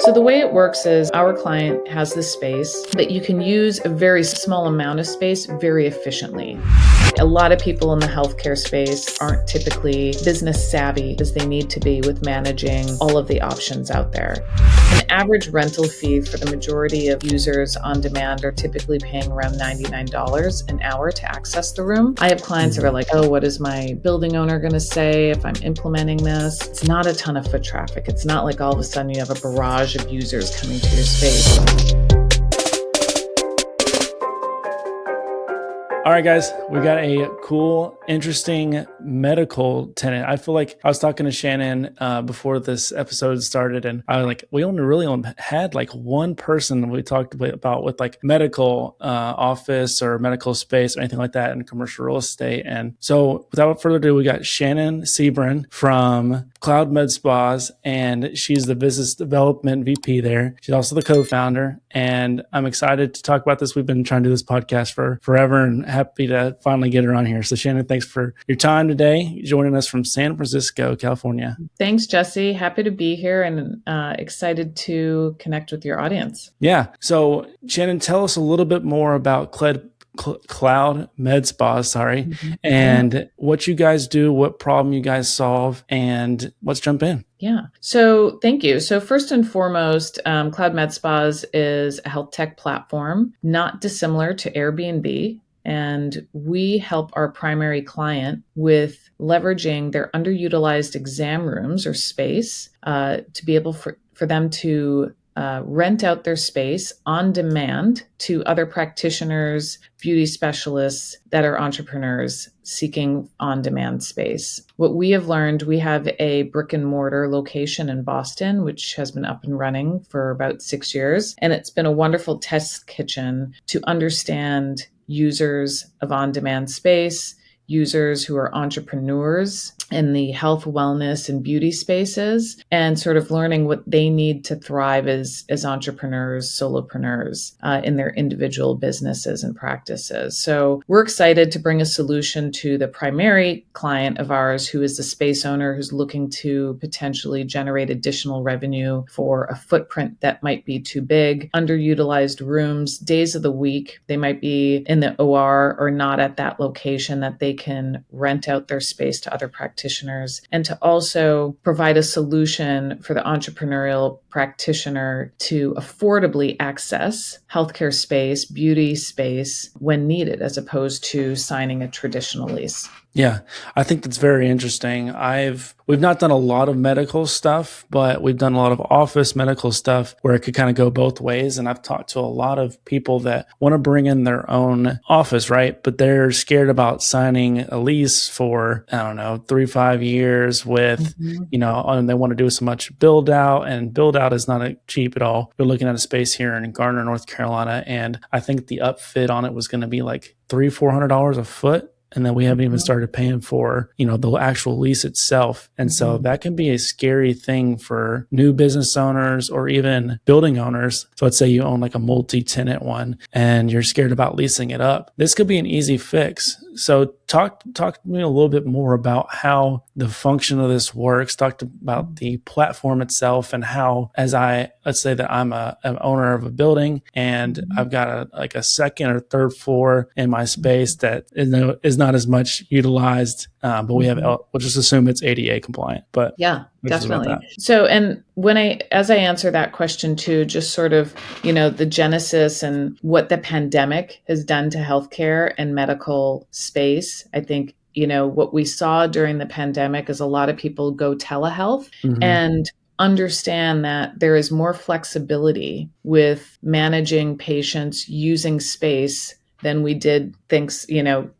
So the way it works is our client has this space, but you can use a very small amount of space very efficiently. A lot of people in the healthcare space aren't typically business savvy as they need to be with managing all of the options out there. An average rental fee for the majority of users on demand are typically paying around $99 an hour to access the room. I have clients that are like, oh, what is my building owner going to say if I'm implementing this? It's not a ton of foot traffic. It's not like all of a sudden you have a barrage of users coming to your space. All right, guys, we got a cool, interesting medical tenant. I feel like I was talking to Shannon before this episode started, and I was like, we only had like one person we talked about with like medical office or medical space or anything like that in commercial real estate. And so without further ado, we got Shannon Sebrin from Cloud Med Spas, and she's the business development VP there. She's also the co-founder, and I'm excited to talk about this. We've been trying to do this podcast for forever and happy to finally get her on here. So Shannon, thanks for your time today, joining us from San Francisco, California. Thanks, Jesse. Happy to be here and excited to connect with your audience. Yeah. So Shannon, tell us a little bit more about Cloud Med Spas, and what you guys do, what problem you guys solve, and let's jump in. Yeah. So thank you. So first and foremost, Cloud Med Spas is a health tech platform, not dissimilar to Airbnb. And we help our primary client with leveraging their underutilized exam rooms or space to be able for them to rent out their space on demand to other practitioners, beauty specialists that are entrepreneurs seeking on-demand space. What we have learned, we have a brick and mortar location in Boston, which has been up and running for about 6 years. And it's been a wonderful test kitchen to understand users of on-demand space, users who are entrepreneurs in the health, wellness, and beauty spaces, and sort of learning what they need to thrive as entrepreneurs, solopreneurs in their individual businesses and practices. So we're excited to bring a solution to the primary client of ours, who is the space owner who's looking to potentially generate additional revenue for a footprint that might be too big, underutilized rooms, days of the week. They might be in the OR or not at that location that they can rent out their space to other practitioners, and to also provide a solution for the entrepreneurial practitioner to affordably access healthcare space, beauty space when needed, as opposed to signing a traditional lease. Yeah, I think that's very interesting. We've not done a lot of medical stuff, but we've done a lot of office medical stuff where it could kind of go both ways. And I've talked to a lot of people that want to bring in their own office, right? But they're scared about signing a lease for, 3-5 years with, and they want to do so much build out, and build out is not cheap at all. We're looking at a space here in Garner, North Carolina, and I think the upfit on it was going to be like $300-400 a foot. And then we haven't even started paying for, the actual lease itself. And so that can be a scary thing for new business owners or even building owners. So let's say you own like a multi-tenant one and you're scared about leasing it up. This could be an easy fix. So talk to me a little bit more about how the function of this works. Talk about the platform itself and how, let's say that I'm an owner of a building and I've got a second or third floor in my space that is not as much utilized, but we'll just assume it's ADA compliant. But yeah, definitely. So, and as I answer that question too, just sort of, the genesis and what the pandemic has done to healthcare and medical space, I think, what we saw during the pandemic is a lot of people go telehealth and understand that there is more flexibility with managing patients using space than we did things,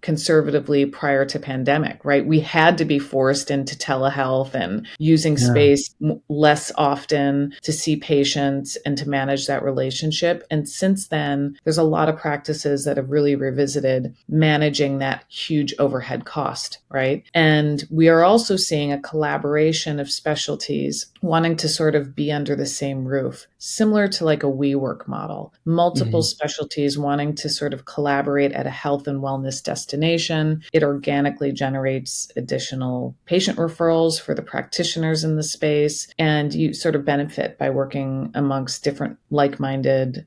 conservatively prior to pandemic, right? We had to be forced into telehealth and using space less often to see patients and to manage that relationship. And since then, there's a lot of practices that have really revisited managing that huge overhead cost, right? And we are also seeing a collaboration of specialties wanting to sort of be under the same roof, similar to like a WeWork model, multiple specialties wanting to sort of collaborate collaborate at a health and wellness destination. It organically generates additional patient referrals for the practitioners in the space, and you sort of benefit by working amongst different like-minded,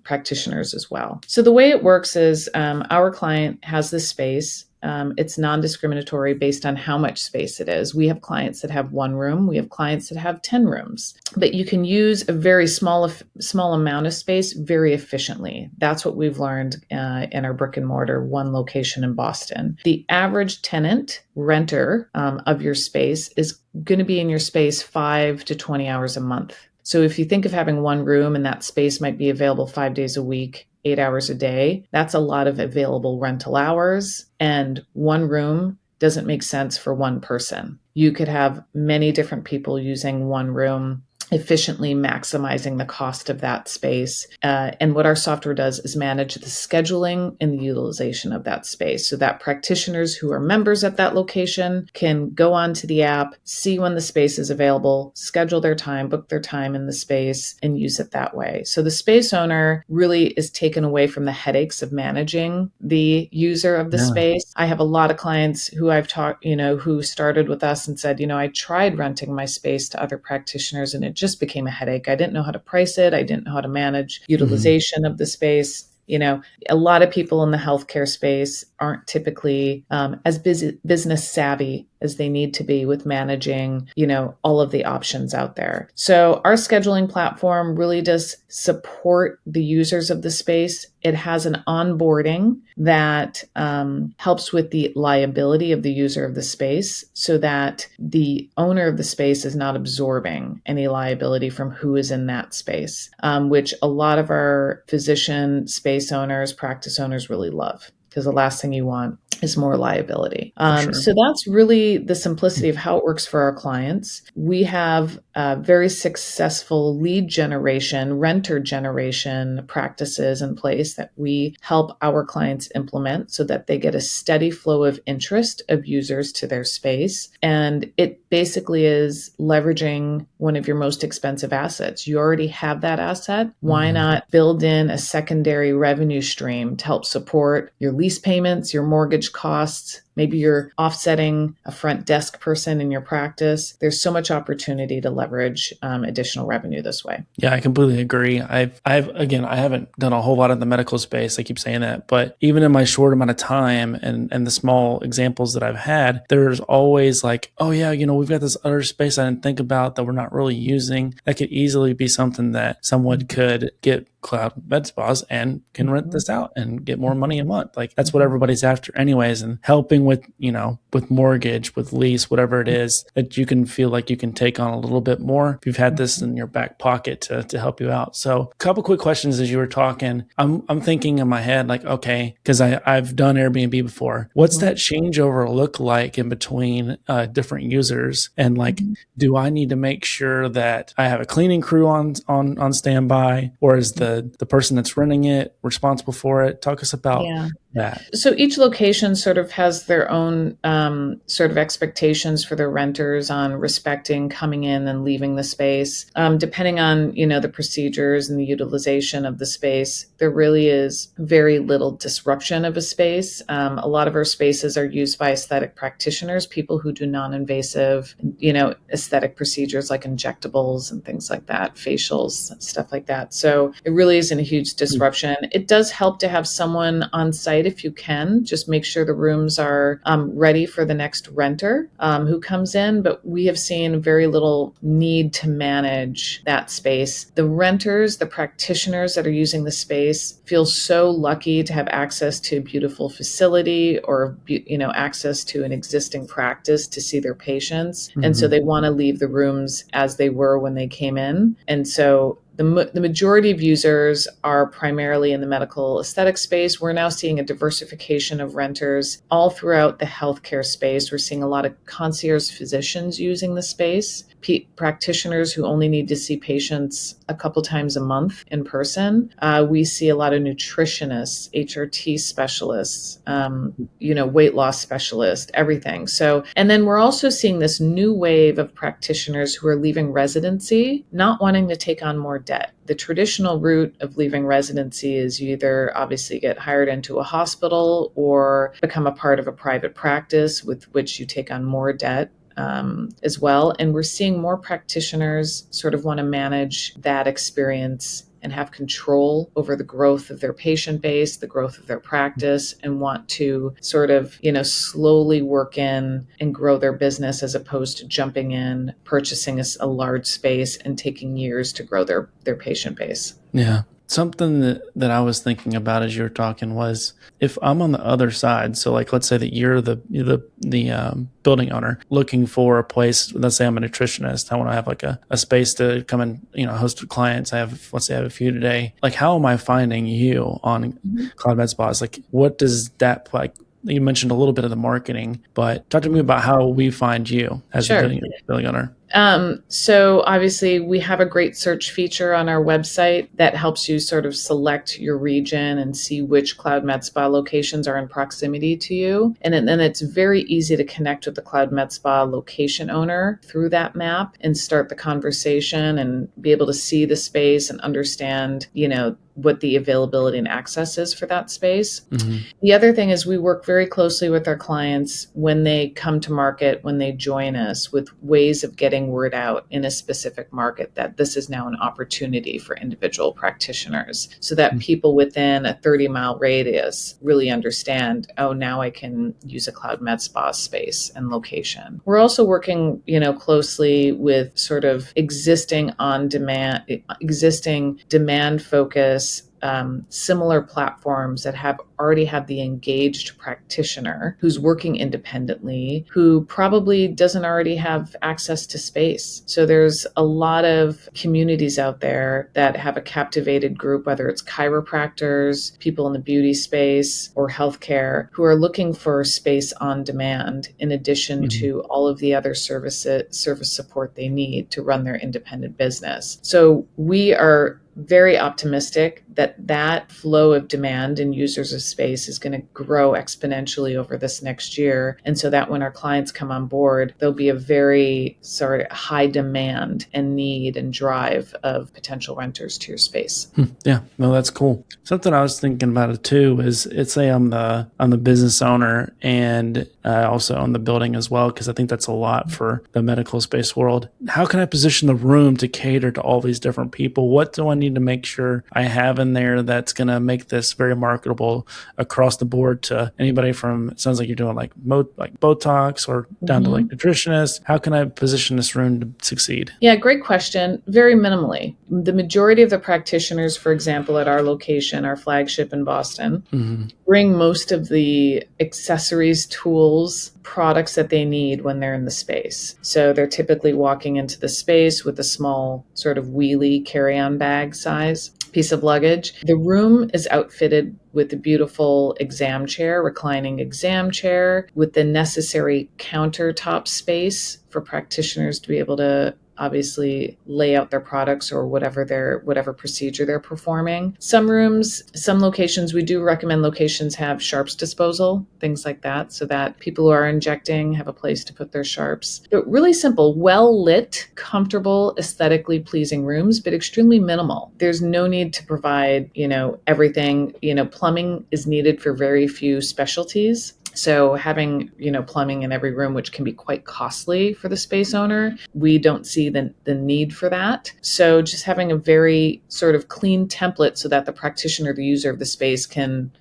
practitioners as well. So the way it works is our client has this space. It's non-discriminatory based on how much space it is. We have clients that have 1 room. We have clients that have 10 rooms. But you can use a very small amount of space very efficiently. That's what we've learned in our brick and mortar one location in Boston. The average tenant renter of your space is going to be in your space 5 to 20 hours a month. So if you think of having 1 room and that space might be available 5 days a week, 8 hours a day, that's a lot of available rental hours. And 1 room doesn't make sense for one person. You could have many different people using 1 room, efficiently maximizing the cost of that space. And what our software does is manage the scheduling and the utilization of that space so that practitioners who are members at that location can go onto the app, see when the space is available, schedule their time, book their time in the space, and use it that way. So the space owner really is taken away from the headaches of managing the user of the Yeah. space. I have a lot of clients who I've talked, who started with us and said, I tried renting my space to other practitioners and it just became a headache. I didn't know how to price it. I didn't know how to manage utilization of the space. A lot of people in the healthcare space aren't typically as business savvy as they need to be with managing, all of the options out there. So our scheduling platform really does support the users of the space. It has an onboarding that helps with the liability of the user of the space so that the owner of the space is not absorbing any liability from who is in that space, which a lot of our physician space owners, practice owners really love, because the last thing you want is more liability. Sure. So that's really the simplicity of how it works for our clients. We have very successful lead generation, renter generation practices in place that we help our clients implement so that they get a steady flow of interest of users to their space. And it basically is leveraging one of your most expensive assets. You already have that asset. Why not build in a secondary revenue stream to help support your lease payments, your mortgage costs? Maybe you're offsetting a front desk person in your practice. There's so much opportunity to leverage additional revenue this way. Yeah, I completely agree. Again, I haven't done a whole lot in the medical space. I keep saying that, but even in my short amount of time and the small examples that I've had, there's always like, oh yeah, we've got this other space I didn't think about that we're not really using. That could easily be something that someone could get Cloud Med Spas and can rent this out and get more money a month. Like that's what everybody's after anyways. And helping with, with mortgage, with lease, whatever it is that you can feel like you can take on a little bit more if you've had this in your back pocket to help you out. So a couple quick questions as you were talking. I'm thinking in my head, like, okay, because I've done Airbnb before. What's that changeover look like in between different users? And like, do I need to make sure that I have a cleaning crew on standby, or is the person that's renting it responsible for it? Talk us about that. So each location sort of has their own sort of expectations for their renters on respecting coming in and leaving the space. Depending on, the procedures and the utilization of the space, there really is very little disruption of a space. A lot of our spaces are used by aesthetic practitioners, people who do non-invasive, aesthetic procedures like injectables and things like that, facials, stuff like that. So it really isn't a huge disruption. It does help to have someone on site if you can. Just make sure the rooms are ready for the next renter who comes in. But we have seen very little need to manage that space. The renters, the practitioners that are using the space feel so lucky to have access to a beautiful facility or, access to an existing practice to see their patients. And so they want to leave the rooms as they were when they came in. And so the majority of users are primarily in the medical aesthetic space. We're now seeing a diversification of renters all throughout the healthcare space. We're seeing a lot of concierge physicians using the space, practitioners who only need to see patients a couple times a month in person. We see a lot of nutritionists, HRT specialists, weight loss specialists, everything. So, and then we're also seeing this new wave of practitioners who are leaving residency, not wanting to take on more debt. The traditional route of leaving residency is you either obviously get hired into a hospital or become a part of a private practice with which you take on more debt as well. And we're seeing more practitioners sort of want to manage that experience and have control over the growth of their patient base, the growth of their practice, and want to sort of, slowly work in and grow their business as opposed to jumping in, purchasing a large space and taking years to grow their patient base. Yeah. Something that I was thinking about as you were talking was if I'm on the other side, so like let's say that you're the building owner looking for a place. Let's say I'm a nutritionist. I want to have like a space to come and host clients. Let's say I have a few today. Like how am I finding you on Cloud Med Spas? Like what does that like? You mentioned a little bit of the marketing, but talk to me about how we find you as the Sure. building owner. So obviously we have a great search feature on our website that helps you sort of select your region and see which Cloud Med Spa locations are in proximity to you. And then it's very easy to connect with the Cloud Med Spa location owner through that map and start the conversation and be able to see the space and understand, what the availability and access is for that space. Mm-hmm. The other thing is we work very closely with our clients when they come to market, when they join us, with ways of getting word out in a specific market that this is now an opportunity for individual practitioners so that people within a 30-mile radius really understand, oh, now I can use a Cloud Med Spa space and location. We're also working, closely with sort of existing demand focus similar platforms that already have the engaged practitioner who's working independently, who probably doesn't already have access to space. So there's a lot of communities out there that have a captivated group, whether it's chiropractors, people in the beauty space, or healthcare, who are looking for space on demand in addition to all of the other service support they need to run their independent business. So we are very optimistic that flow of demand and users of space is going to grow exponentially over this next year. And so that when our clients come on board, there'll be a very sort of high demand and need and drive of potential renters to your space. Yeah, no, that's cool. Something I was thinking about it too is let's say I'm the business owner and I also own the building as well, because I think that's a lot for the medical space world. How can I position the room to cater to all these different people? What do I need to make sure I have in there that's going to make this very marketable across the board to anybody from, it sounds like you're doing like Botox or down to like nutritionists. How can I position this room to succeed? Yeah, great question. Very minimally. The majority of the practitioners, for example, at our location, our flagship in Boston, bring most of the accessories, tools, products that they need when they're in the space. So they're typically walking into the space with a small sort of wheelie carry-on bag size piece of luggage. The room is outfitted with a beautiful reclining exam chair, with the necessary countertop space for practitioners to be able to obviously lay out their products or whatever procedure they're performing. Some locations, we do recommend locations have sharps disposal, things like that, so that people who are injecting have a place to put their sharps. But really simple, well lit, comfortable, aesthetically pleasing rooms, but extremely minimal. There's no need to provide, everything. Plumbing is needed for very few specialties. So having, plumbing in every room, which can be quite costly for the space owner, we don't see the need for that. So just having a very sort of clean template so that the practitioner, the user of the space can,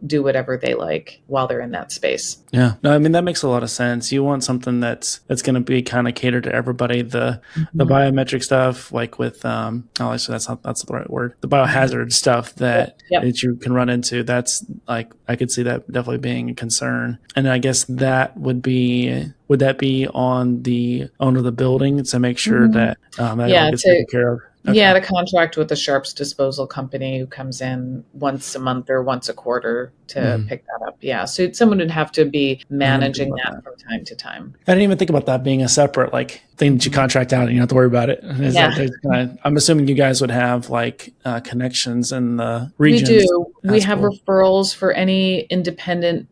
do whatever they like while they're in that space. Yeah, no, I mean, that makes a lot of sense. You want something that's going to be kind of catered to everybody. The biometric stuff, like with, that's the right word. The biohazard stuff that you can run into. That's like, I could see that definitely being a concern. And I guess that would that be on the owner of the building to make sure that that gets taken care of? Okay. Yeah, to contract with the sharps disposal company who comes in once a month or once a quarter to pick that up. Yeah, so someone would have to be managing that from time to time. I didn't even think about that being a separate, like thing that you contract out and you don't have to worry about it. Is Yeah. that I'm assuming you guys would have like connections in the We regions. do. We That's have cool. referrals for any independent,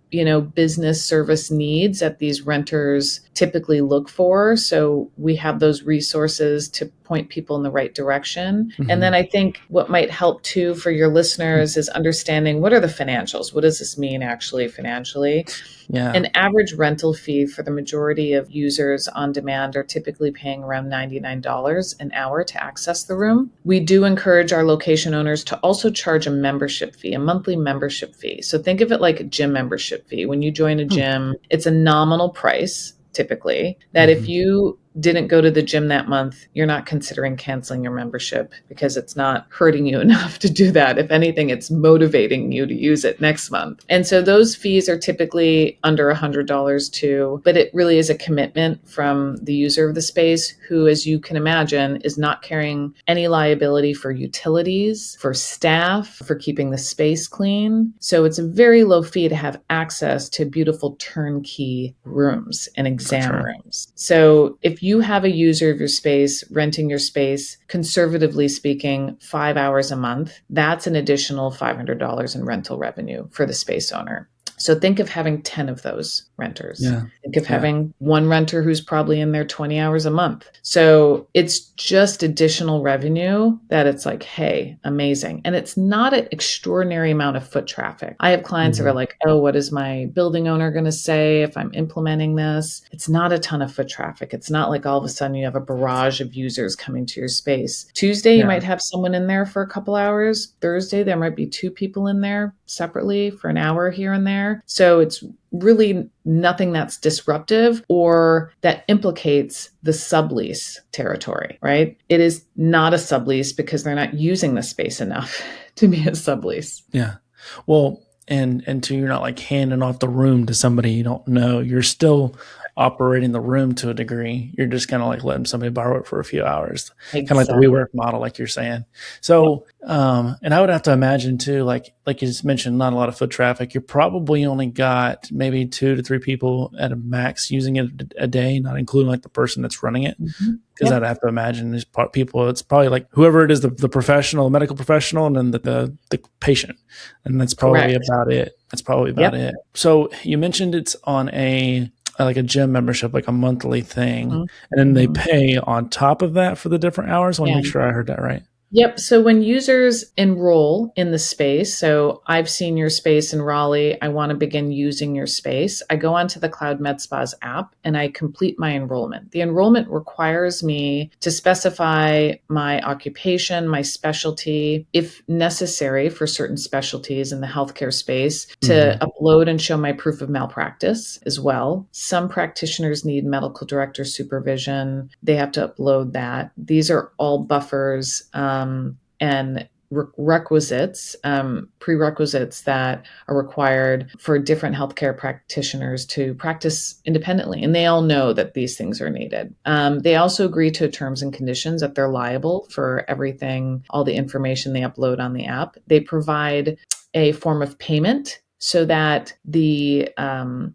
business service needs that these renters typically look for. So we have those resources to point people in the right direction. And then Hmm. I think what might help too for your listeners is understanding what are the financials? What does this mean actually financially? Yeah. An average rental fee for the majority of users on demand are typically paying around $99 an hour to access the room. We do encourage our location owners to also charge a membership fee, a monthly membership fee. So think of it like a gym membership fee. When you join a gym, it's a nominal price typically that if Mm-hmm. you didn't go to the gym that month, you're not considering canceling your membership because it's not hurting you enough to do that. If anything, it's motivating you to use it next month. And so those fees are typically under $100 too, but it really is a commitment from the user of the space who, as you can imagine, is not carrying any liability for utilities, for staff, for keeping the space clean. So it's a very low fee to have access to beautiful turnkey rooms and For exam sure. rooms. So if you have a user of your space renting your space, conservatively speaking, 5 hours a month, that's an additional $500 in rental revenue for the space owner. So think of having 10 of those renters. Yeah. Think of Yeah. having one renter who's probably in there 20 hours a month. So it's just additional revenue that it's like, hey, amazing. And it's not an extraordinary amount of foot traffic. I have clients that are Hmm. like, oh, what is my building owner going to say if I'm implementing this? It's not a ton of foot traffic. It's not like all of a sudden you have a barrage of users coming to your space. Tuesday, you Yeah. might have someone in there for a couple hours. Thursday, there might be two people in there separately for an hour here and there. So it's really nothing that's disruptive or that implicates the sublease territory, right? It is not a sublease because they're not using the space enough to be a sublease. Yeah. Well, and two, you're not like handing off the room to somebody you don't know. You're still operating the room to a degree. You're just kind of like letting somebody borrow it for a few hours, kind of like the Exactly. WeWork model, like you're saying. Yep. So, and I would have to imagine too, like you just mentioned, not a lot of foot traffic. You're probably only got maybe 2 to 3 people at a max using it a day, not including like the person that's running it. Mm-hmm. Because I'd Yep. have to imagine there's people. It's probably like whoever it is, the professional, medical professional, and then the patient, and that's probably Correct. about it. That's probably about Yep. it. So you mentioned it's on a like a gym membership, like a monthly thing, Mm-hmm. and then they Mm-hmm. pay on top of that for the different hours. I want to Yeah. make sure I heard that right. Yep. So when users enroll in the space, so I've seen your space in Raleigh, I want to begin using your space. I go onto the Cloud Med Spas app and I complete my enrollment. The enrollment requires me to specify my occupation, my specialty, if necessary for certain specialties in the healthcare space, to Mm-hmm. upload and show my proof of malpractice as well. Some practitioners need medical director supervision. They have to upload that. These are all buffers and requisites, prerequisites that are required for different healthcare practitioners to practice independently. And they all know that these things are needed. They also agree to terms and conditions that they're liable for everything, all the information they upload on the app. They provide a form of payment so that the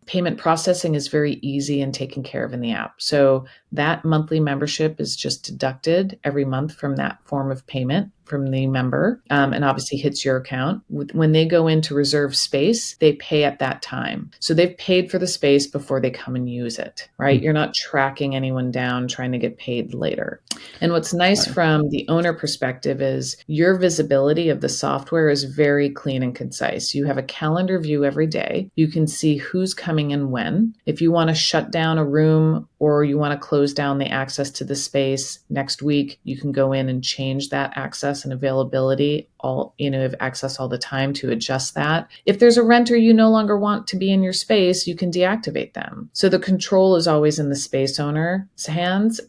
payment processing is very easy and taken care of in the app. So that monthly membership is just deducted every month from that form of payment from the member, and obviously hits your account. When they go in to reserve space, they pay at that time. So they've paid for the space before they come and use it, right? You're not tracking anyone down trying to get paid later. And what's nice from the owner perspective is your visibility of the software is very clean and concise. You have a calendar view every day. You can see who's coming in when. If you want to shut down a room or you want to close down the access to the space next week, you can go in and change that access and availability have access all the time to adjust that. If there's a renter you no longer want to be in your space, you can deactivate them. So the control is always in the space owner's hands,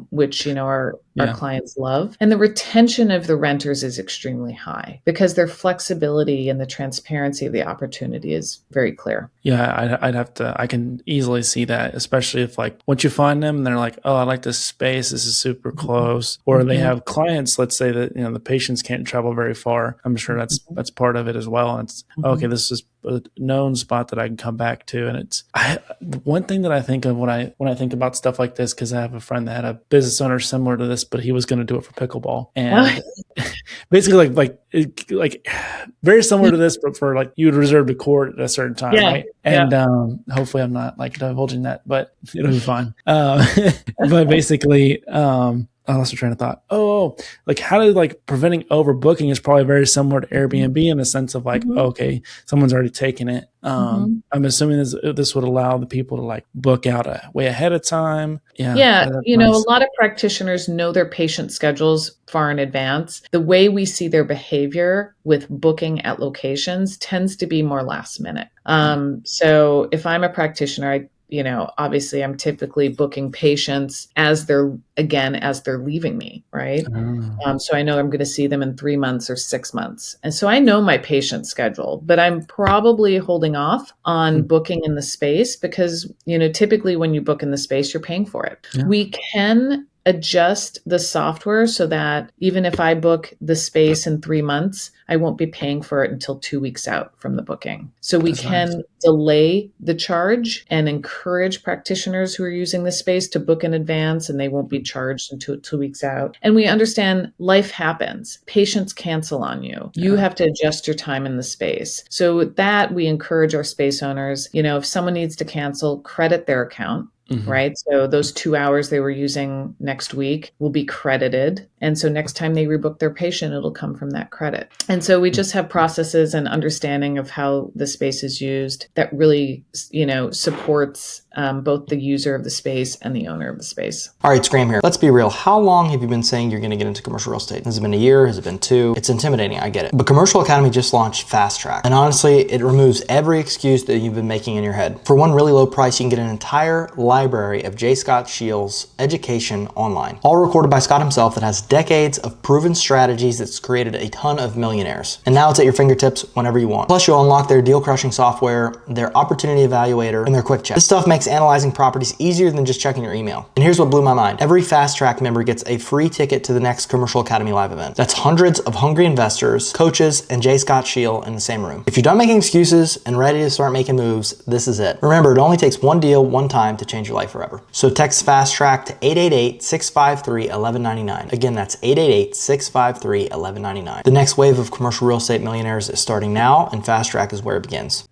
which our Yeah. clients love. And the retention of the renters is extremely high because their flexibility and the transparency of the opportunity is very clear. Yeah, I'd have to. I can easily see that, especially if like once you find them, and they're like, "Oh, I like this space. This is super close." Or they Mm-hmm. have clients. Let's say that the patients can't travel very far. I'm sure that's part of it as well. And it's okay. Mm-hmm. This is a known spot that I can come back to. And one thing that I think of when I think about stuff like this, because I have a friend that had a business owner similar to this, but he was going to do it for pickleball, and basically like very similar to this, but for like you would reserve the court at a certain time, Yeah. right? Yeah. And hopefully I'm not like divulging that, but it'll be fine. But basically, I lost my train of thought. Like how to like preventing overbooking is probably very similar to Airbnb in the sense of like, Mhm. okay, someone's already taken it. Mhm. I'm assuming this would allow the people to like book out way ahead of time. Yeah, Yeah, that's a nice. lot of practitioners know their patient schedules far in advance. The way we see their behavior with booking at locations tends to be more last minute. So if I'm a practitioner, obviously I'm typically booking patients as they're leaving me, right? Oh, So I know I'm going to see them in 3 months or 6 months. And so I know my patient schedule, but I'm probably holding off on hmm. booking in the space because, typically when you book in the space, you're paying for it. Yeah, We can adjust the software so that even if I book the space in 3 months, I won't be paying for it until 2 weeks out from the booking. So we that's nice. can delay the charge and encourage practitioners who are using the space to book in advance and they won't be charged until 2 weeks out. And we understand life happens. Patients cancel on you. You Yeah. have to adjust your time in the space. So with that, we encourage our space owners, if someone needs to cancel, credit their account. Hmm. Right. So those 2 hours they were using next week will be credited. And so next time they rebook their patient, it'll come from that credit. And so we just have processes and understanding of how the space is used that really, supports both the user of the space and the owner of the space. All right, it's Graham here. Let's be real. How long have you been saying you're going to get into commercial real estate? Has it been a year? Has it been 2? It's intimidating, I get it. But Commercial Academy just launched Fast Track. And honestly, it removes every excuse that you've been making in your head. For one really low price, you can get an entire library of J. Scott Shields' education online. All recorded by Scott himself that has decades of proven strategies that's created a ton of millionaires. And now it's at your fingertips whenever you want. Plus, you'll unlock their deal-crushing software, their opportunity evaluator, and their quick check. This stuff makes analyzing properties easier than just checking your email. And here's what blew my mind. Every Fast Track member gets a free ticket to the next Commercial Academy live event. That's hundreds of hungry investors, coaches, and J. Scott Shield in the same room. If you're done making excuses and ready to start making moves, this is it. Remember, it only takes one deal, one time to change your life forever. So text Fast Track to 888-653-1199. Again, that's 888-653-1199. The next wave of commercial real estate millionaires is starting now, and Fast Track is where it begins.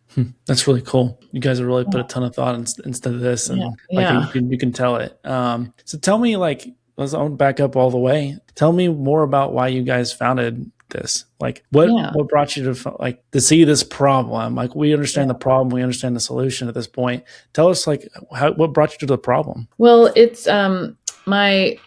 That's really cool. You guys have really put a ton of thought instead of this, Yeah. and like Yeah. you can tell it. So tell me, like, let's back up all the way. Tell me more about why you guys founded this. Like, Yeah. what brought you to see this problem? Like, we understand Yeah. the problem, we understand the solution at this point. Tell us, like, what brought you to the problem? Well, it's my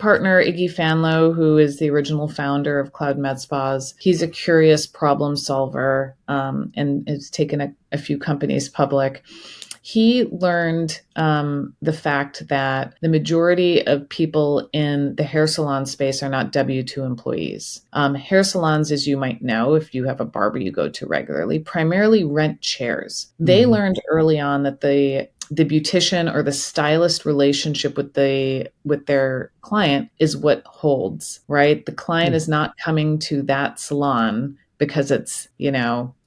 partner Iggy Fanlo, who is the original founder of Cloud Med Spas. He's a curious problem solver and has taken a few companies public. He learned the fact that the majority of people in the hair salon space are not W-2 employees. Hair salons, as you might know, if you have a barber you go to regularly, primarily rent chairs. They learned early on that the beautician or the stylist relationship with their client is what holds, right? The client is not coming to that salon because it's,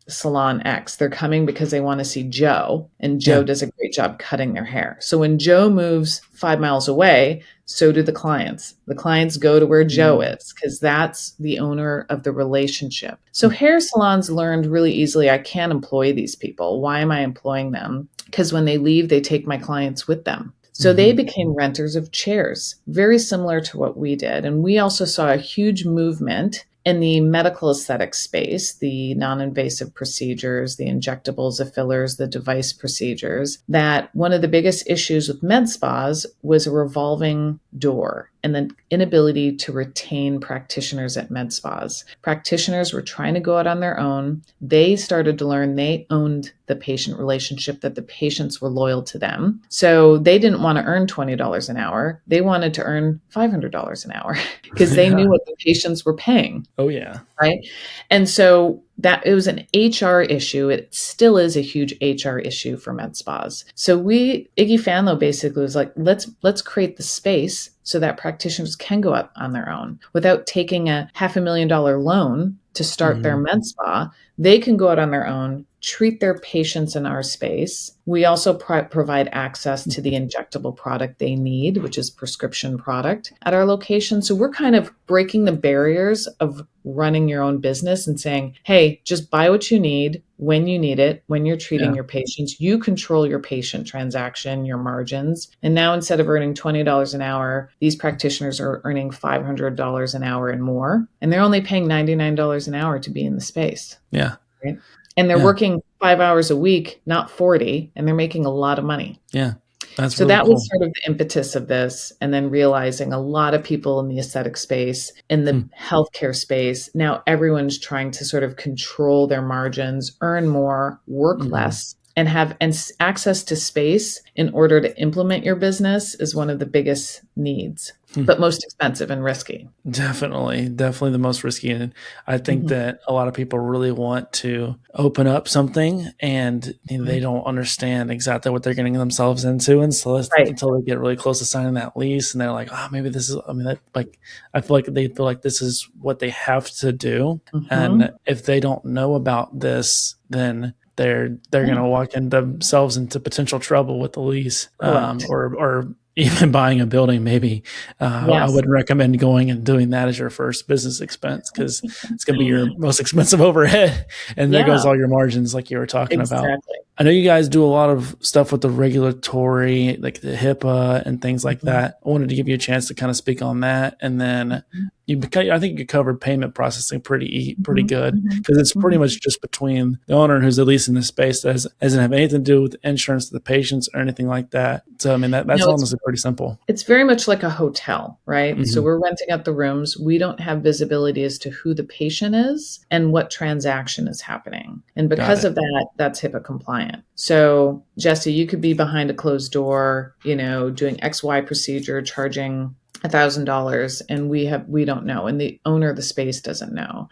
salon X. They're coming because they want to see Joe, and Joe does a great job cutting their hair. So when Joe moves 5 miles away, so do the clients. The clients go to where Joe is because that's the owner of the relationship. So hair salons learned really easily, I can't employ these people. Why am I employing them? Because when they leave, they take my clients with them. So they became renters of chairs, very similar to what we did. And we also saw a huge movement in the medical aesthetic space, the non-invasive procedures, the injectables, the fillers, the device procedures, that one of the biggest issues with med spas was a revolving door and the inability to retain practitioners at med spas. Practitioners were trying to go out on their own. They started to learn they owned the patient relationship, that the patients were loyal to them. So they didn't want to earn $20 an hour. They wanted to earn $500 an hour because they knew what the patients were paying. Oh yeah. Right. And so that it was an HR issue. It still is a huge HR issue for med spas. So Iggy Fanlo basically was like, let's create the space so that practitioners can go out on their own without taking a $500,000 loan to start their med spa. They can go out on their own, treat their patients in our space. We also provide access to the injectable product they need, which is prescription product at our location. So we're kind of breaking the barriers of running your own business and saying, hey, just buy what you need when you need it, when you're treating Yeah. your patients. You control your patient transaction, your margins. And now instead of earning $20 an hour, these practitioners are earning $500 an hour and more. And they're only paying $99 an hour to be in the space. Yeah. Right? And they're Yeah. working 5 hours a week, not 40, and they're making a lot of money. Yeah. That's So really that cool. was sort of the impetus of this. And then realizing a lot of people in the aesthetic space, in the healthcare space, now everyone's trying to sort of control their margins, earn more, work less, and have access to space in order to implement your business is one of the biggest needs, but most expensive and risky. Definitely the most risky. And I think that a lot of people really want to open up something and they don't understand exactly what they're getting themselves into. And so Right. until they get really close to signing that lease and they're like, oh, maybe this is, I mean, that, like, I feel like they feel like this is what they have to do. And if they don't know about this, then they're going to walk themselves into potential trouble with the lease, or even buying a building. Maybe I would recommend going and doing that as your first business expense, because it's going to be your most expensive overhead, and there goes all your margins, like you were talking about. I know you guys do a lot of stuff with the regulatory, like the HIPAA and things like that. I wanted to give you a chance to kind of speak on that, and then I think you covered payment processing pretty good, because it's pretty much just between the owner who's at least in the space that doesn't have anything to do with insurance to the patients or anything like that. So I mean that's honestly pretty simple. It's very much like a hotel, right? So we're renting out the rooms. We don't have visibility as to who the patient is and what transaction is happening. And because of that, that's HIPAA compliant. So Jesse, you could be behind a closed door, doing XY procedure, charging $1,000, and we don't know, and the owner of the space doesn't know.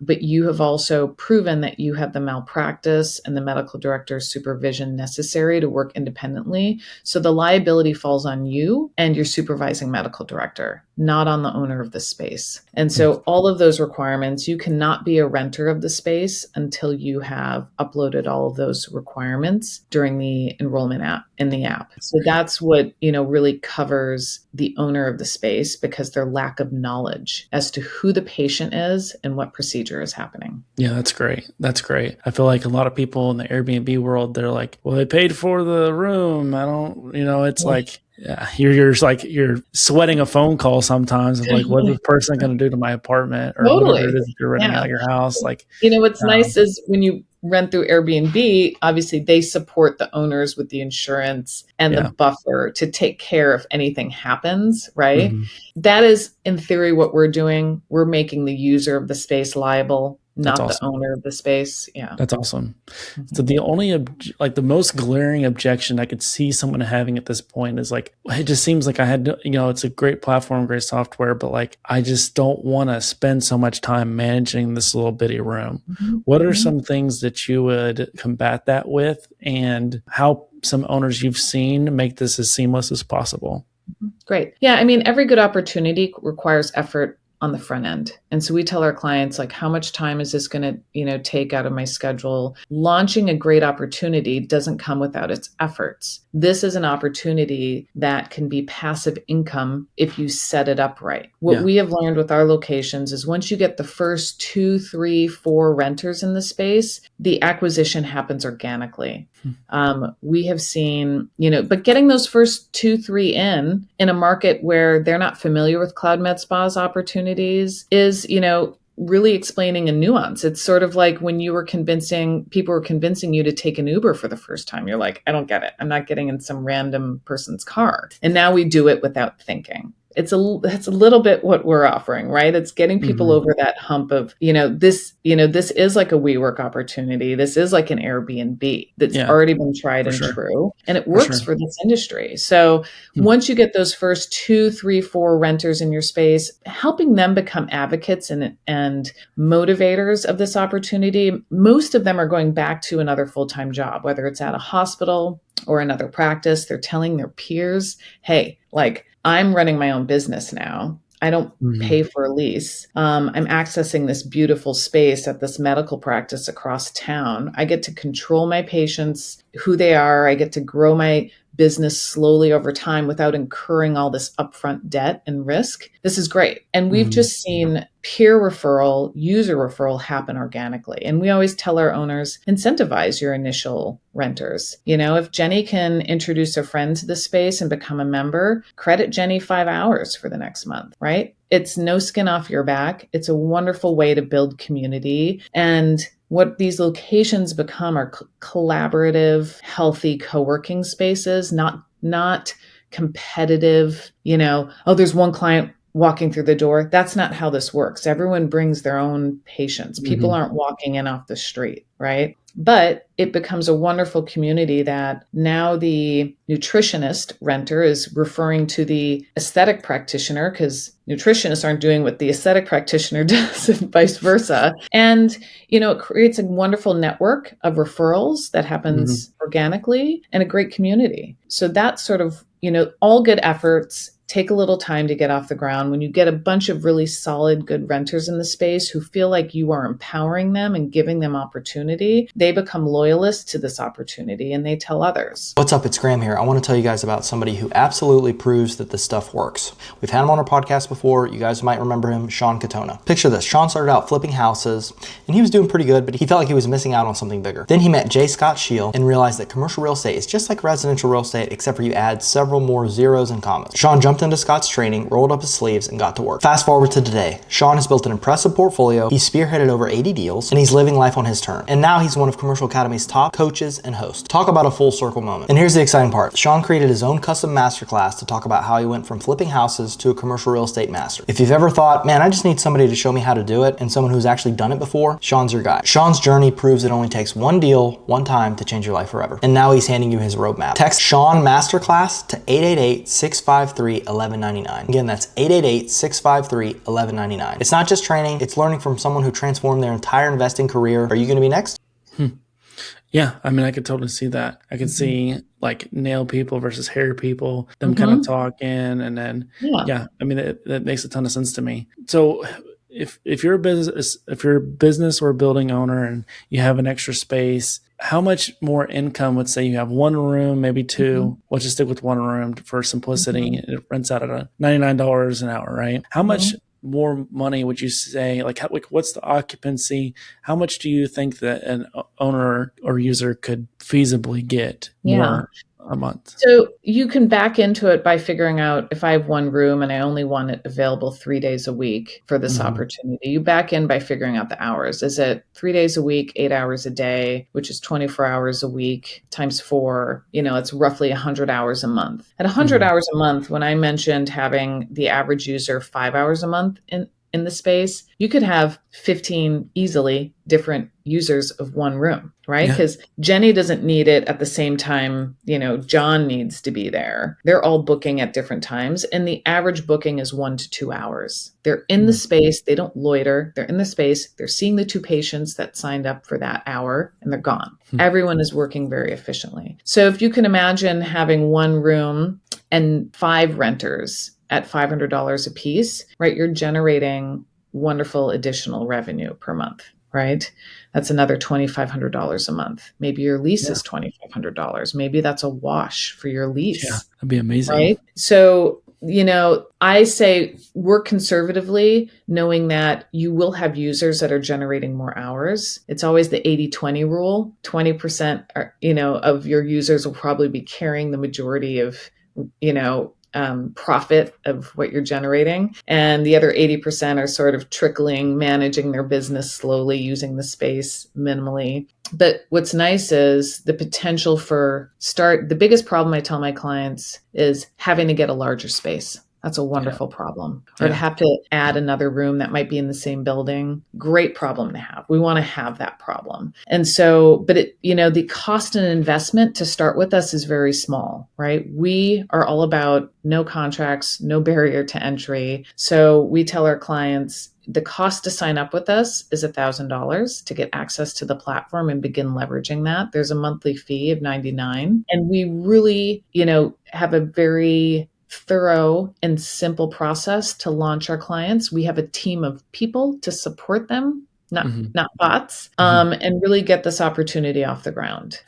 But you have also proven that you have the malpractice and the medical director's supervision necessary to work independently. So the liability falls on you and your supervising medical director, not on the owner of the space. And so all of those requirements, you cannot be a renter of the space until you have uploaded all of those requirements during the enrollment app in the app. So that's what, really covers the owner of the space, because their lack of knowledge as to who the patient is and what procedure is happening. Yeah, that's great. I feel like a lot of people in the Airbnb world, they're like, well, they paid for the room. I don't, it's like, yeah, you're sweating a phone call sometimes of like, what's this person going to do to my apartment, or whatever it is that you're renting out your house. Like, what's nice is when you rent through Airbnb, obviously they support the owners with the insurance and the buffer to take care if anything happens, right? That is in theory what we're doing. We're making the user of the space liable, not the owner of the space. Yeah. That's awesome. So the only, the most glaring objection I could see someone having at this point is like, it just seems like I had, it's a great platform, great software, but like, I just don't want to spend so much time managing this little bitty room. What are some things that you would combat that with, and how some owners you've seen make this as seamless as possible? Great. Yeah. I mean, every good opportunity requires effort on the front end. And so we tell our clients, like, how much time is this going to, take out of my schedule? Launching a great opportunity doesn't come without its efforts. This is an opportunity that can be passive income if you set it up right. What we have learned with our locations is once you get the first 2, 3, 4 renters in the space, the acquisition happens organically. We have seen, but getting those first 2, 3 in a market where they're not familiar with Cloud Med Spa's opportunities is, really explaining a nuance. It's sort of like when people were convincing you to take an Uber for the first time. You're like, I don't get it. I'm not getting in some random person's car. And now we do it without thinking. It's a little bit what we're offering, right? It's getting people over that hump of, this is like a WeWork opportunity. This is like an Airbnb that's already been tried and true, and it works for this industry. So once you get those first 2, 3, 4 renters in your space, helping them become advocates and motivators of this opportunity, most of them are going back to another full-time job, whether it's at a hospital or another practice. They're telling their peers, hey, like, I'm running my own business now. I don't Mhm. pay for a lease. I'm accessing this beautiful space at this medical practice across town. I get to control my patients, who they are. I get to grow my business slowly over time without incurring all this upfront debt and risk. This is great. And we've Mhm. just seen peer referral, user referral happen organically. And we always tell our owners, incentivize your initial renters. If Jenny can introduce a friend to the space and become a member, credit Jenny 5 hours for the next month, right? It's no skin off your back. It's a wonderful way to build community. And what these locations become are collaborative, healthy co-working spaces, not competitive, oh, there's one client walking through the door. That's not how this works. Everyone brings their own patients. People Mhm. aren't walking in off the street, right? But it becomes a wonderful community that now the nutritionist renter is referring to the aesthetic practitioner, because nutritionists aren't doing what the aesthetic practitioner does and vice versa. And, it creates a wonderful network of referrals that Mhm. happens organically and a great community. So that's sort of, all good efforts take a little time to get off the ground. When you get a bunch of really solid, good renters in the space who feel like you are empowering them and giving them opportunity, they become loyalists to this opportunity and they tell others. What's up? It's Graham here. I want to tell you guys about somebody who absolutely proves that this stuff works. We've had him on our podcast before. You guys might remember him, Sean Katona. Picture this. Sean started out flipping houses and he was doing pretty good, but he felt like he was missing out on something bigger. Then he met J. Scott Shield and realized that commercial real estate is just like residential real estate, except for you add several more zeros and commas. Sean jumped into Scott's training, rolled up his sleeves, and got to work. Fast forward to today. Sean has built an impressive portfolio. He's spearheaded over 80 deals and he's living life on his terms. And now he's one of Commercial Academy's top coaches and hosts. Talk about a full circle moment. And here's the exciting part. Sean created his own custom masterclass to talk about how he went from flipping houses to a commercial real estate master. If you've ever thought, man, I just need somebody to show me how to do it, and someone who's actually done it before, Sean's your guy. Sean's journey proves it only takes one deal, one time to change your life forever. And now he's handing you his roadmap. Text Sean Masterclass to 888-653-1199. Again, that's 888-653-1199. It's not just training, it's learning from someone who transformed their entire investing career. Are you going to be next? Yeah, I mean, I could totally see that. I could see like nail people versus hair people, them kind of Mhm. talking, and then Yeah. yeah, I mean, that makes a ton of sense to me. So if you're a business or a building owner and you have an extra space, how much more income would say you have one room, maybe two? Mhm. Let's just stick with one room for simplicity. Mhm. It rents out at a $99 an hour, right? How much Mhm. more money would you say? Like, what's the occupancy? How much do you think that an owner or user could feasibly get Yeah. more a month? So you can back into it by figuring out, if I have one room and I only want it available 3 days a week for this Mm-hmm. opportunity, you back in by figuring out the hours. Is it 3 days a week, 8 hours a day, which is 24 hours a week times four? It's roughly 100 hours a month. At 100 Mm-hmm. hours a month, when I mentioned having the average user 5 hours a month in the space, you could have 15 easily different users of one room, right? Yeah. Because Jenny doesn't need it at the same time, John needs to be there. They're all booking at different times, and the average booking is 1 to 2 hours. They're in the space, they don't loiter, they're in the space, they're seeing the two patients that signed up for that hour, and they're gone. Everyone is working very efficiently. So if you can imagine having one room and 5 renters at $500 a piece, right? You're generating wonderful additional revenue per month, right? That's another $2,500 a month. Maybe your lease Yeah. is $2,500. Maybe that's a wash for your Yeah. lease, That'd be amazing. right? So, I say work conservatively, knowing that you will have users that are generating more hours. It's always the 80-20 rule. 20% are, of your users will probably be carrying the majority of, profit of what you're generating. And the other 80% are sort of trickling, managing their business slowly, using the space minimally. But what's nice is the potential the biggest problem I tell my clients is having to get a larger space. That's a Yeah. wonderful problem. Or to Yeah. have to add another room that might be in the same building. Great problem to have. We want to have that problem. And so, but the cost and investment to start with us is very small, right? We are all about no contracts, no barrier to entry. So we tell our clients, the cost to sign up with us is $1,000 to get access to the platform and begin leveraging that. There's a monthly fee of $99. And we really, have a very thorough and simple process to launch our clients. We have a team of people to support them, not bots, and really get this opportunity off the ground.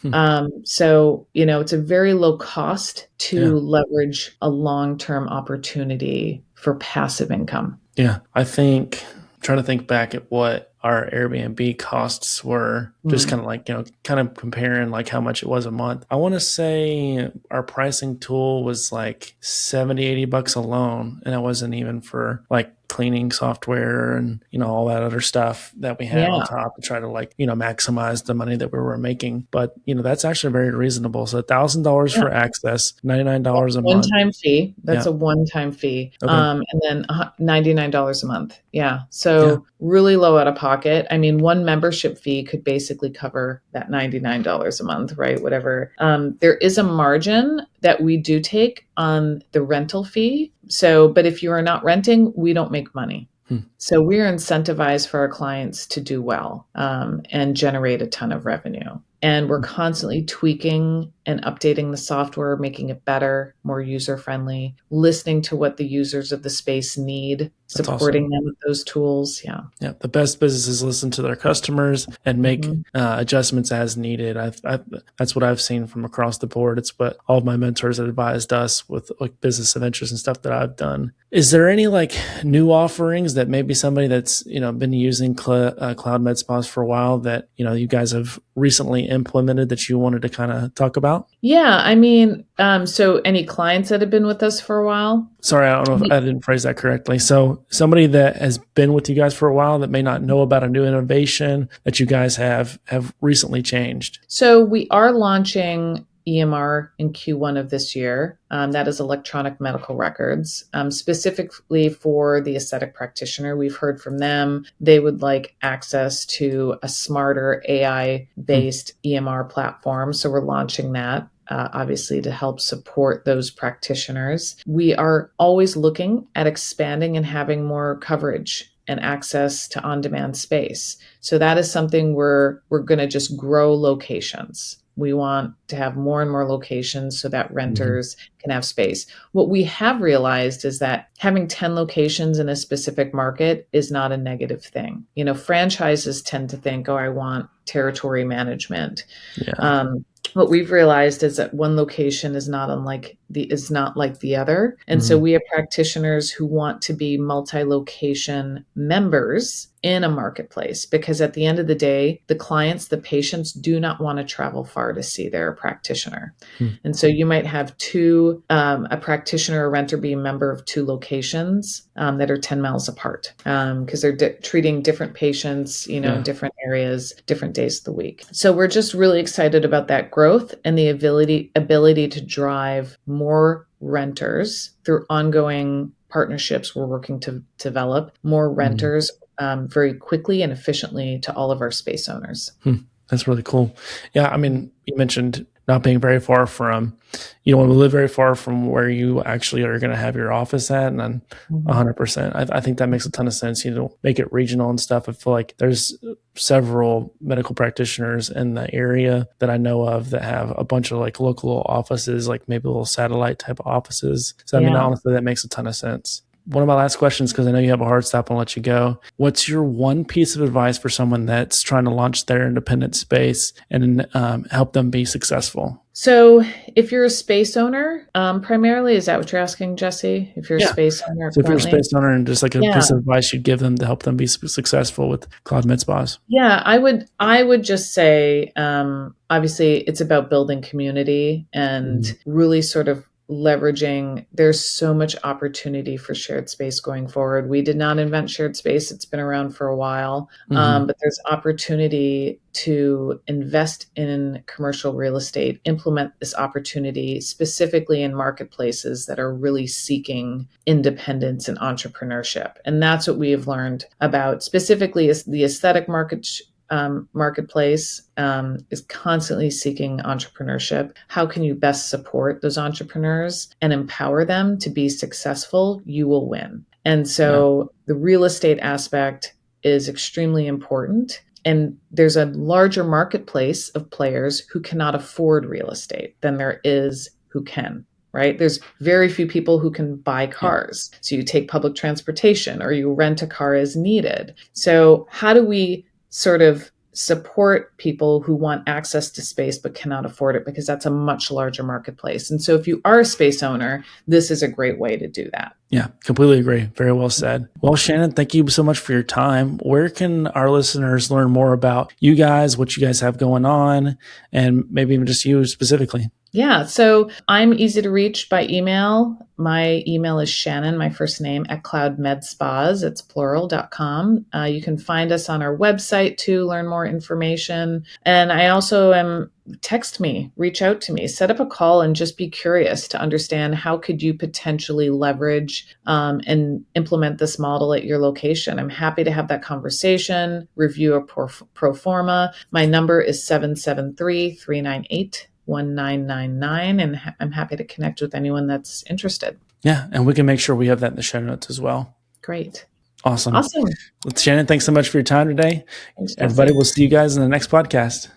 So, it's a very low cost to leverage a long-term opportunity for passive income. Yeah. Trying to think back at what our Airbnb costs were, just kind of like, kind of comparing like how much it was a month. I want to say our pricing tool was like 70, $80 alone. And it wasn't even for like cleaning software and, all that other stuff that we had on top to try to like, maximize the money that we were making. But, that's actually very reasonable. So $1,000 for access, $99 a month. One-time fee. That's a one-time fee. Okay. And then $99 a month. Yeah. So really low out of pocket. I mean, one membership fee could basically cover that $99 a month, right? Whatever. There is a margin that we do take on the rental fee. So, but if you are not renting, we don't make money. So we're incentivized for our clients to do well and generate a ton of revenue. And we're constantly tweaking and updating the software, making it better, more user-friendly, listening to what the users of the space need, supporting them with those tools. Yeah. The best businesses listen to their customers and make adjustments as needed. That's what I've seen from across the board. It's what all of my mentors have advised us with like business ventures and stuff that I've done. Is there any like new offerings that maybe somebody that's, been using Cloud Med Spas for a while that, you guys have recently implemented that you wanted to kind of talk about? Yeah. I mean, so any clients that have been with us for a while? Sorry, I don't know if I didn't phrase that correctly. So somebody that has been with you guys for a while that may not know about a new innovation that you guys have recently changed. So we are launching EMR in Q1 of this year. That is electronic medical records, specifically for the aesthetic practitioner. We've heard from them. They would like access to a smarter AI-based EMR platform. So we're launching that. Obviously, to help support those practitioners. We are always looking at expanding and having more coverage and access to on-demand space. So that is something we're going to just grow locations. We want to have more and more locations so that renters can have space. What we have realized is that having 10 locations in a specific market is not a negative thing. Franchises tend to think, oh, I want territory management. What we've realized is that one location is not like the other. And so we have practitioners who want to be multi-location members in a marketplace, because at the end of the day, the clients, the patients do not want to travel far to see their practitioner. And so you might have a practitioner or renter be a member of two locations that are 10 miles apart because they're treating different patients, in different areas, different days of the week. So we're just really excited about that growth and the ability to drive more renters through ongoing partnerships we're working to develop, more renters very quickly and efficiently to all of our space owners. That's really cool. Yeah, I mean, you mentioned not being very far from, you don't want to live very far from where you actually are going to have your office at. And then 100%, I think that makes a ton of sense, make it regional and stuff. I feel like there's several medical practitioners in the area that I know of that have a bunch of like local offices, like maybe little satellite type of offices. So I mean, honestly, that makes a ton of sense. One of my last questions, because I know you have a hard stop, I'll let you go. What's your one piece of advice for someone that's trying to launch their independent space and help them be successful? So if you're a space owner, primarily, is that what you're asking, Jesse? If you're a space owner so if you're a space owner and just like a piece of advice you'd give them to help them be successful with Cloud Med Spas? Yeah, I would just say, obviously, it's about building community and really sort of leveraging. There's so much opportunity for shared space going forward. We did not invent shared space. It's been around for a while, but there's opportunity to invest in commercial real estate, implement this opportunity specifically in marketplaces that are really seeking independence and entrepreneurship. And that's what we have learned about specifically is the aesthetic marketplace is constantly seeking entrepreneurship. How can you best support those entrepreneurs and empower them to be successful? You will win. And so the real estate aspect is extremely important. And there's a larger marketplace of players who cannot afford real estate than there is who can. right? There's very few people who can buy cars. So you take public transportation or you rent a car as needed. So how do we sort of support people who want access to space but cannot afford it, because that's a much larger marketplace? And so if you are a space owner, this is a great way to do that. Yeah, completely agree. Very well said. Well, Shannon, thank you so much for your time. Where can our listeners learn more about you guys, what you guys have going on, and maybe even just you specifically? Yeah, so I'm easy to reach by email. My email is Shannon, my first name, at cloudmedspas, it's plural.com. You can find us on our website to learn more information. And I also text me, reach out to me, set up a call, and just be curious to understand how could you potentially leverage and implement this model at your location. I'm happy to have that conversation, review a pro forma. My number is 773-398 1999, and I'm happy to connect with anyone that's interested. Yeah, and we can make sure we have that in the show notes as well. Great. Awesome. Awesome. Shannon, thanks so much for your time today. Thanks, Everybody, Jesse. we'll see you guys in the next podcast.